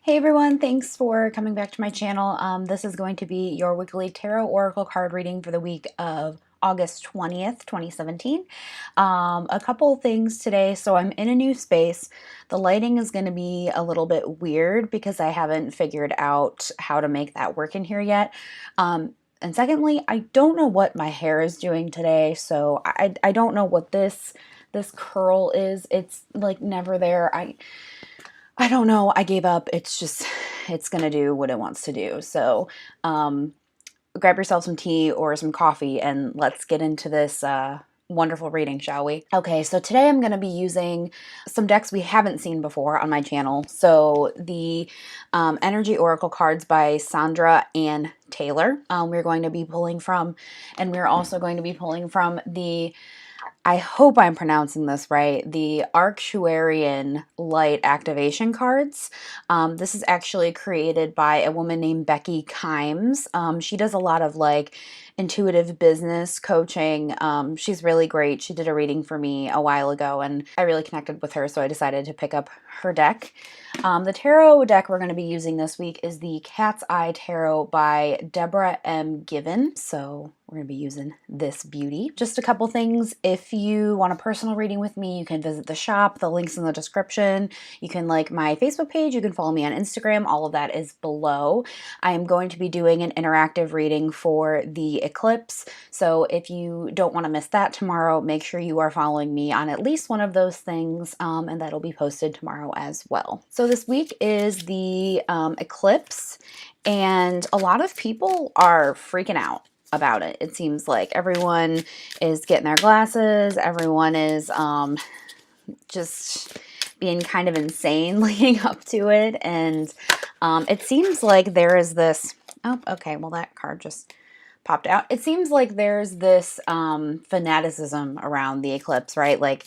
Hey everyone, thanks for coming back to my channel. This is going to be your weekly tarot oracle card reading for the week of August 20th, 2017. A couple things today. So I'm in a new space. The lighting is going to be a little bit weird because I haven't figured out how to make that work in here yet. And secondly, I don't know what my hair is doing today. So I don't know what this curl is. It's like never there. I don't know. I gave up. It's going to do what it wants to do. So grab yourself some tea or some coffee and let's get into this wonderful reading, shall we? Okay, so today I'm going to be using some decks we haven't seen before on my channel. So the Energy Oracle cards by Sandra Ann Taylor we're going to be pulling from, and we're also going to be pulling from the, I hope I'm pronouncing this right, the Arcturian Light Activation cards. This is actually created by a woman named Becky Kimes. She does a lot of like intuitive business coaching. She's really great. She did a reading for me a while ago and I really connected with her, so I decided to pick up her deck. The tarot deck we're going to be using this week is the Cat's Eye Tarot by Deborah M. Given. So we're going to be using this beauty. Just a couple things. If you want a personal reading with me, you can visit the shop. The link's in the description. You can like my Facebook page. You can follow me on Instagram. All of that is below. I am going to be doing an interactive reading for the Eclipse. So if you don't want to miss that tomorrow, make sure you are following me on at least one of those things, and that'll be posted tomorrow as well. So this week is the Eclipse, and a lot of people are freaking out about it. It seems like everyone is getting their glasses, everyone is just being kind of insane leading up to it, and it seems like there is this, oh, okay, well that card just popped out. It seems like there's this fanaticism around the eclipse, right? Like,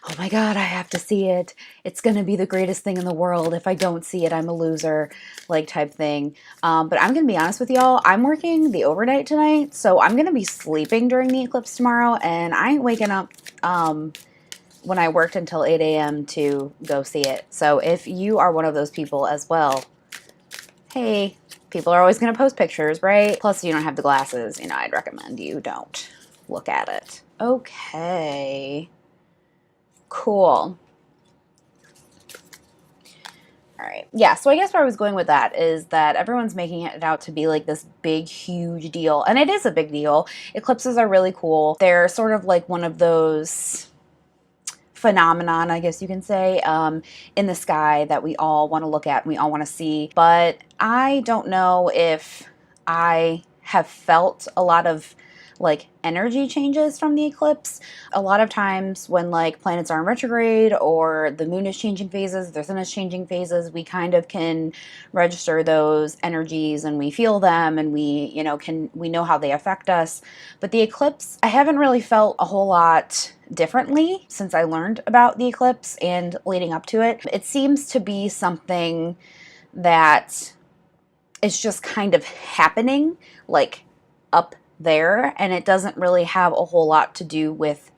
oh my God, I have to see it. It's going to be the greatest thing in the world. If I don't see it, I'm a loser, like type thing. But I'm going to be honest with y'all. I'm working the overnight tonight, so I'm going to be sleeping during the eclipse tomorrow, and I ain't waking up when I worked until 8 a.m. to go see it. So if you are one of those people as well, hey, people are always going to post pictures, right? Plus, you don't have the glasses. You know, I'd recommend you don't look at it. Okay. Cool. All right. Yeah, so I guess where I was going with that is that everyone's making it out to be like this big, huge deal. And it is a big deal. Eclipses are really cool. They're sort of like one of those phenomenon, I guess you can say, in the sky that we all want to look at and we all want to see. But I don't know if I have felt a lot of like energy changes from the eclipse. A lot of times when like planets are in retrograde or the moon is changing phases, the sun is changing phases, we kind of can register those energies and we feel them and we, you know, we know how they affect us. But the eclipse, I haven't really felt a whole lot differently since I learned about the eclipse and leading up to it. It seems to be something that is just kind of happening like up there, and it doesn't really have a whole lot to do with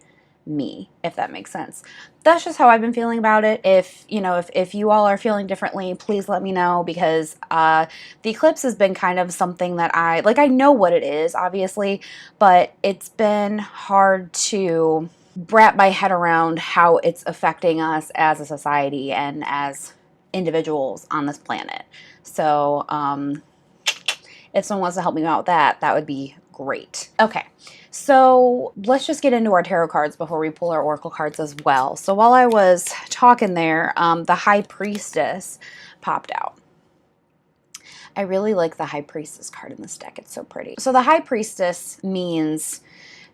me, if that makes sense. That's just how I've been feeling about it. If you know, if you all are feeling differently, please let me know, because the eclipse has been kind of something that I know what it is, obviously, but it's been hard to wrap my head around how it's affecting us as a society and as individuals on this planet. So if someone wants to help me out with that, that would be great. Okay, so let's just get into our tarot cards before we pull our oracle cards as well. So while I was talking there, the High Priestess popped out. I really like the High Priestess card in this deck. It's so pretty. So the High Priestess means,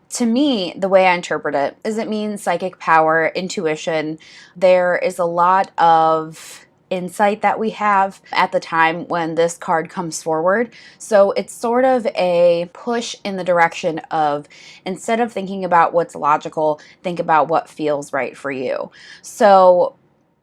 to me, the way I interpret it is it means psychic power, intuition. There is a lot of insight that we have at the time when this card comes forward. So it's sort of a push in the direction of, instead of thinking about what's logical, think about what feels right for you. So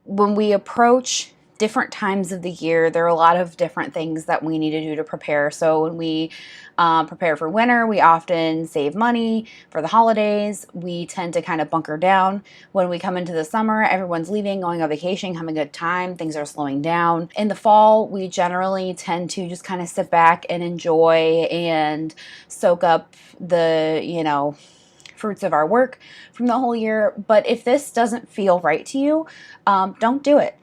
when we approach different times of the year, there are a lot of different things that we need to do to prepare. So when we prepare for winter, we often save money. For the holidays, we tend to kind of bunker down. When we come into the summer, everyone's leaving, going on vacation, having a good time, things are slowing down. In the fall, we generally tend to just kind of sit back and enjoy and soak up the, fruits of our work from the whole year. But if this doesn't feel right to you, don't do it.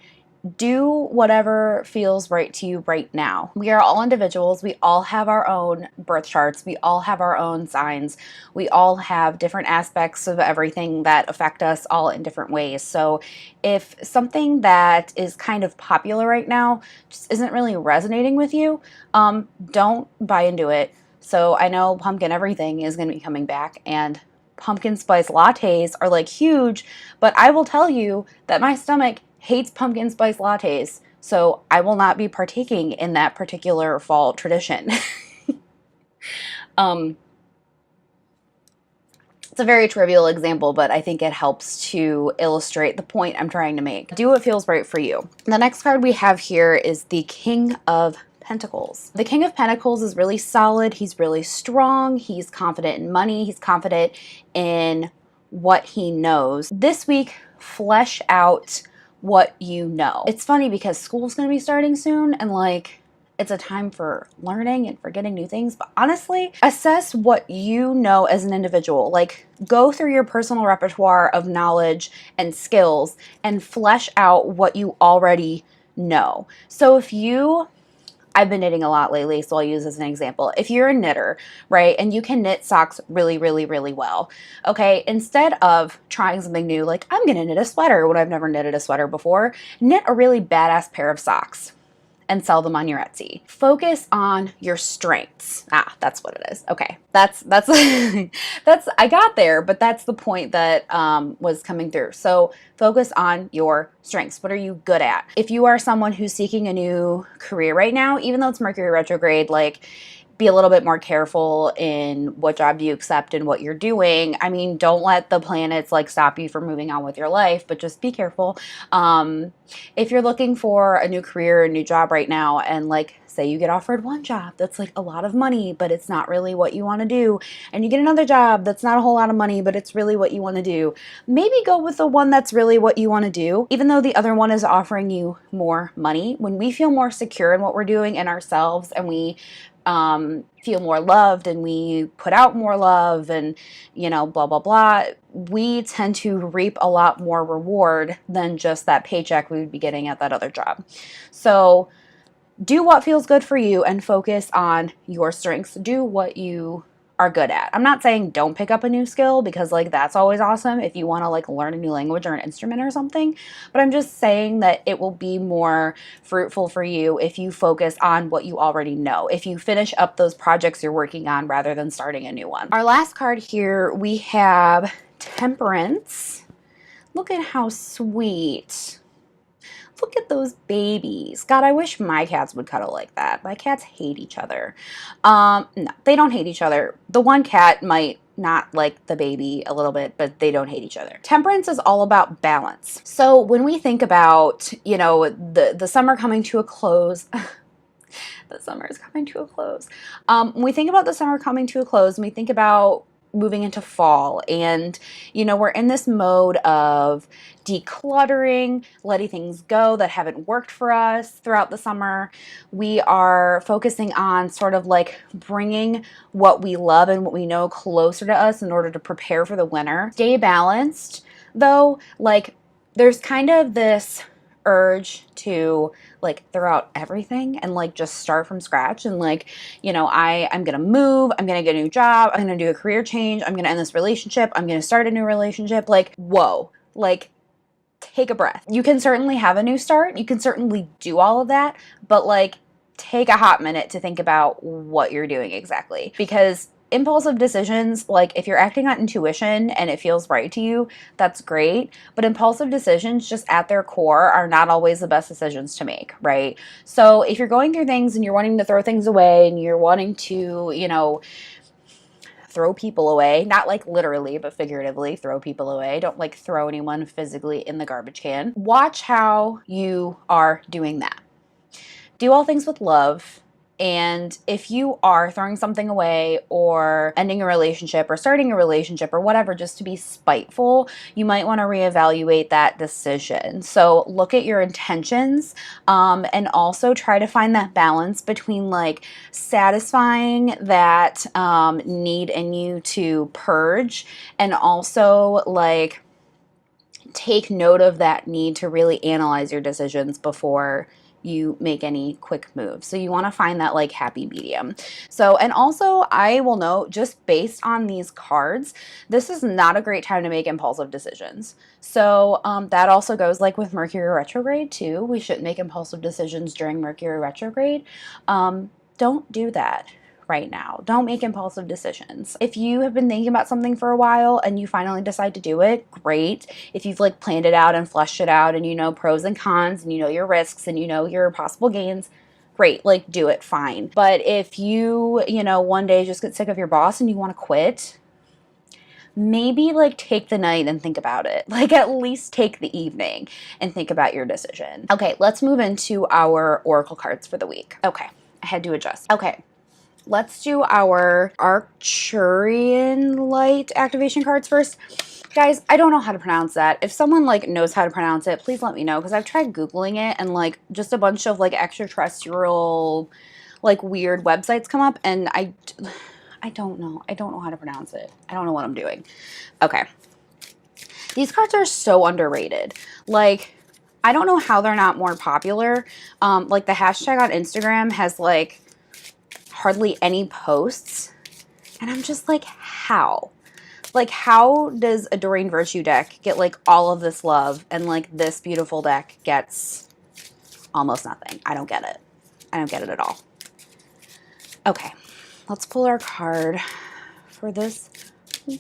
Do whatever feels right to you right now. We are all individuals. We all have our own birth charts. We all have our own signs. We all have different aspects of everything that affect us all in different ways. So if something that is kind of popular right now just isn't really resonating with you, don't buy into it. So I know pumpkin everything is going to be coming back, and pumpkin spice lattes are like huge, but I will tell you that my stomach hates pumpkin spice lattes, so I will not be partaking in that particular fall tradition. It's a very trivial example, but I think it helps to illustrate the point I'm trying to make. Do what feels right for you. The next card we have here is the King of Pentacles. The King of Pentacles is really solid. He's really strong. He's confident in money. He's confident in what he knows. This week, flesh out what you know. It's funny because school's going to be starting soon, and like it's a time for learning and for getting new things. But honestly, assess what you know as an individual. Like, go through your personal repertoire of knowledge and skills and flesh out what you already know. So if you I've been knitting a lot lately, so I'll use as an example. If you're a knitter, right, and you can knit socks really, really, really well, okay, instead of trying something new, like I'm going to knit a sweater when I've never knitted a sweater before, knit a really badass pair of socks and sell them on your Etsy. Focus on your strengths. That's what it is. Okay, that's I got there, but that's the point that was coming through. So focus on your strengths. What are you good at? If you are someone who's seeking a new career right now, even though it's Mercury retrograde, like, be a little bit more careful in what job you accept and what you're doing. I mean, don't let the planets like stop you from moving on with your life, but just be careful. If you're looking for a new career, a new job right now, and like say you get offered one job that's like a lot of money, but it's not really what you want to do, and you get another job that's not a whole lot of money, but it's really what you want to do, maybe go with the one that's really what you want to do, even though the other one is offering you more money. When we feel more secure in what we're doing in ourselves, and we feel more loved, and we put out more love, and blah blah blah, we tend to reap a lot more reward than just that paycheck we would be getting at that other job. So do what feels good for you and focus on your strengths. Do what you are good at. I'm not saying don't pick up a new skill, because like that's always awesome if you want to like learn a new language or an instrument or something, but I'm just saying that it will be more fruitful for you if you focus on what you already know, if you finish up those projects you're working on rather than starting a new one. Our last card here, we have Temperance. Look at how sweet. Look at those babies. God, I wish my cats would cuddle like that. My cats hate each other. No, they don't hate each other. The one cat might not like the baby a little bit, but they don't hate each other. Temperance is all about balance. So when we think about, the summer coming to a close, the summer is coming to a close. When we think about the summer coming to a close, and we think about moving into fall, and we're in this mode of decluttering, letting things go that haven't worked for us throughout the summer. We are focusing on sort of like bringing what we love and what we know closer to us in order to prepare for the winter. Stay balanced though. Like, there's kind of this urge to like throw out everything and like just start from scratch, and like, I'm gonna move, I'm gonna get a new job, I'm gonna do a career change, I'm gonna end this relationship, I'm gonna start a new relationship. Like, whoa, like, take a breath. You can certainly have a new start, you can certainly do all of that, but like, take a hot minute to think about what you're doing exactly, because impulsive decisions, like if you're acting on intuition and it feels right to you, that's great. But impulsive decisions just at their core are not always the best decisions to make, right? So if you're going through things and you're wanting to throw things away and you're wanting to, throw people away, not like literally, but figuratively throw people away. Don't like throw anyone physically in the garbage can. Watch how you are doing that. Do all things with love. And if you are throwing something away or ending a relationship or starting a relationship or whatever just to be spiteful, you might want to reevaluate that decision. So look at your intentions, and also try to find that balance between like satisfying that need in you to purge, and also like take note of that need to really analyze your decisions before you make any quick moves. So you want to find that like happy medium. So, and also I will note, just based on these cards, this is not a great time to make impulsive decisions. So that also goes like with Mercury retrograde too. We shouldn't make impulsive decisions during Mercury retrograde. Don't do that right now. Don't make impulsive decisions. If you have been thinking about something for a while and you finally decide to do it, great. If you've like planned it out and fleshed it out and you know pros and cons and you know your risks and you know your possible gains, great, like do it, fine. But if you know, one day just get sick of your boss and you want to quit, maybe like take the night and think about it. Like at least take the evening and think about your decision. Okay, let's move into our oracle cards for the week. Okay, I had to adjust. Okay. Let's do our Arcturian light activation cards first. Guys, I don't know how to pronounce that. If someone like knows how to pronounce it, please let me know, because I've tried Googling it and like just a bunch of like extraterrestrial like weird websites come up and I don't know. I don't know how to pronounce it. I don't know what I'm doing. Okay. These cards are so underrated. Like, I don't know how they're not more popular. Like the hashtag on Instagram has like hardly any posts, and I'm just like, how? Like, how does a Doreen Virtue deck get like all of this love and like this beautiful deck gets almost nothing? I don't get it. I don't get it at all. Okay, let's pull our card for this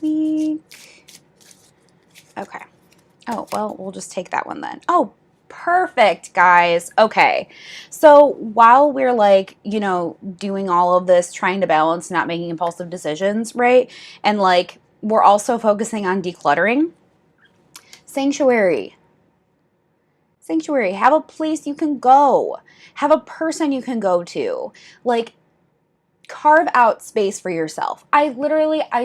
week. Okay. Oh, well, we'll just take that one then. Oh, perfect, guys. Okay. So while we're like, you know, doing all of this, trying to balance not making impulsive decisions, right? And like, we're also focusing on decluttering. Sanctuary. Sanctuary. Have a place you can go. Have a person you can go to. Like, carve out space for yourself. I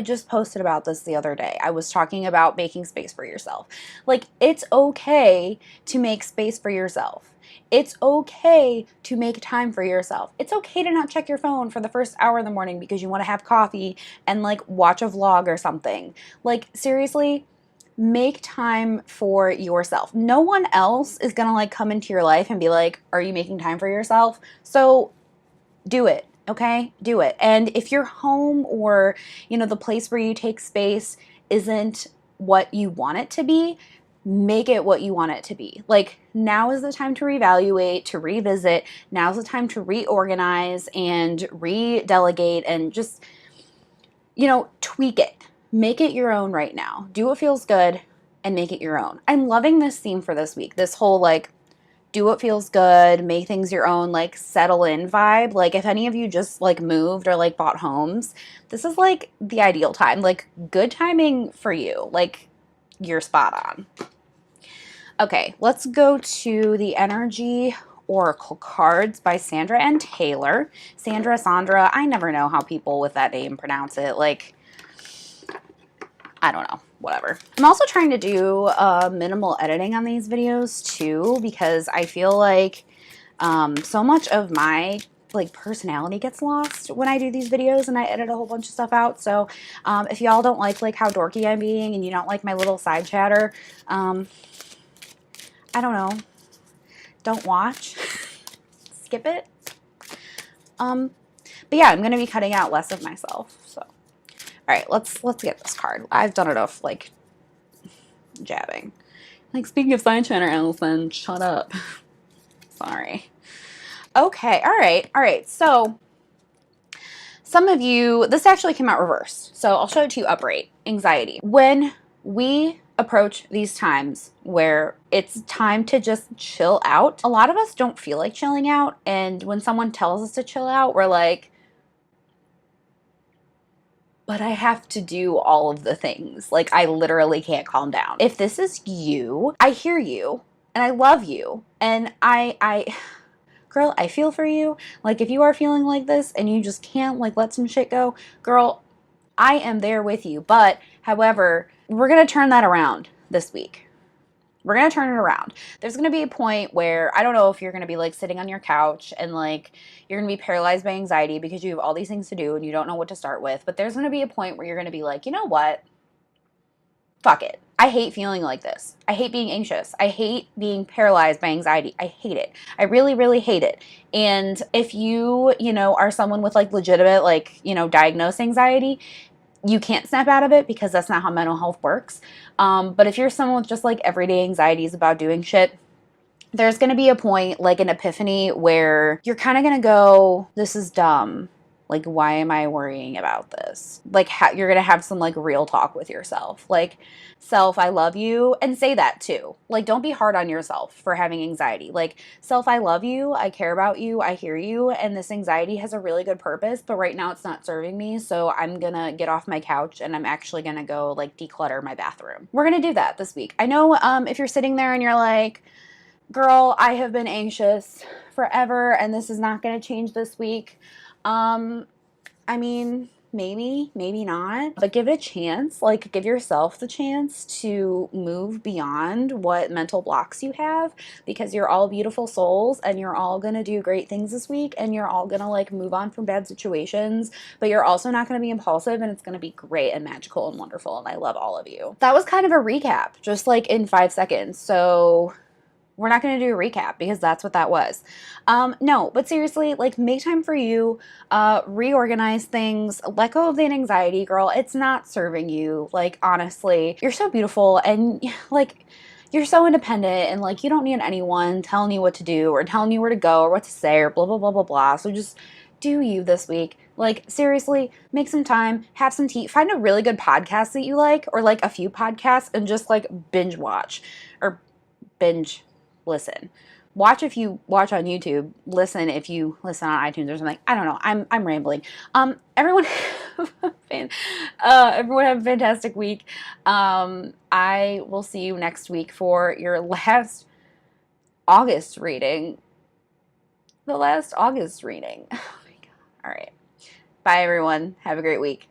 just posted about this the other day. I was talking about making space for yourself. Like, it's okay to make space for yourself. It's okay to make time for yourself. It's okay to not check your phone for the first hour in the morning because you want to have coffee and like watch a vlog or something. Like, seriously, make time for yourself. No one else is going to like come into your life and be like, "Are you making time for yourself?" So do it. Okay, do it. And if your home or, you know, the place where you take space isn't what you want it to be, make it what you want it to be. Like, now is the time to reevaluate, to revisit. Now's the time to reorganize and re-delegate and just, you know, tweak it. Make it your own right now. Do what feels good and make it your own. I'm loving this theme for this week. This whole like, do what feels good, make things your own, like settle in vibe. Like if any of you just like moved or like bought homes, this is like the ideal time. Like good timing for you. Like you're spot on. Okay, let's go to the Energy Oracle cards by Sandra and Taylor. Sandra, I never know how people with that name pronounce it. Like, I don't know, whatever. I'm also trying to do minimal editing on these videos too, because I feel like so much of my like personality gets lost when I do these videos and I edit a whole bunch of stuff out. So if y'all don't like how dorky I'm being and you don't like my little side chatter, I don't know, don't watch. Skip it. But yeah, I'm gonna be cutting out less of myself. So all right, let's get this card. I've done enough like jabbing. Like, speaking of side chatter, Allison, shut up. Sorry. Okay, all right. So some of you, this actually came out reversed. So I'll show it to you upright. Anxiety. When we approach these times where it's time to just chill out, a lot of us don't feel like chilling out. And when someone tells us to chill out, we're like, but I have to do all of the things. Like, I literally can't calm down. If this is you, I hear you and I love you. And girl, I feel for you. Like, if you are feeling like this and you just can't, like, let some shit go, girl, I am there with you. But, however, we're going to turn that around this week. We're going to turn it around. There's going to be a point where I don't know if you're going to be like sitting on your couch and like you're going to be paralyzed by anxiety because you have all these things to do and you don't know what to start with. But there's going to be a point where you're going to be like, you know what? Fuck it. I hate feeling like this. I hate being anxious. I hate being paralyzed by anxiety. I hate it. I really, really hate it. And if you are someone with like legitimate, like, diagnosed anxiety, you can't snap out of it because that's not how mental health works. But if you're someone with just like everyday anxieties about doing shit, there's going to be a point, like an epiphany, where you're kind of going to go, this is dumb. Like, why am I worrying about this? Like, you're going to have some like real talk with yourself. Like, self, I love you. And say that too. Like, don't be hard on yourself for having anxiety. Like, self, I love you. I care about you. I hear you. And this anxiety has a really good purpose, but right now it's not serving me. So I'm going to get off my couch and I'm actually going to go like declutter my bathroom. We're going to do that this week. I know if you're sitting there and you're like, girl, I have been anxious forever and this is not going to change this week. I mean, maybe not, but give it a chance. Like, give yourself the chance to move beyond what mental blocks you have, because you're all beautiful souls and you're all going to do great things this week and you're all going to like move on from bad situations, but you're also not going to be impulsive and it's going to be great and magical and wonderful. And I love all of you. That was kind of a recap, just like in 5 seconds. So we're not going to do a recap because that's what that was. No, but seriously, like, make time for you, reorganize things, let go of the anxiety, girl. It's not serving you. Like, honestly, you're so beautiful and like, you're so independent and like, you don't need anyone telling you what to do or telling you where to go or what to say or blah, blah, blah, blah, blah. So just do you this week. Like, seriously, make some time, have some tea, find a really good podcast that you like, or like a few podcasts, and just like binge watch or binge listen. Watch if you watch on YouTube. Listen if you listen on iTunes or something. I don't know. I'm rambling. Everyone, everyone have a fantastic week. I will see you next week for your last August reading. The last August reading. Oh my God. All right. Bye, everyone. Have a great week.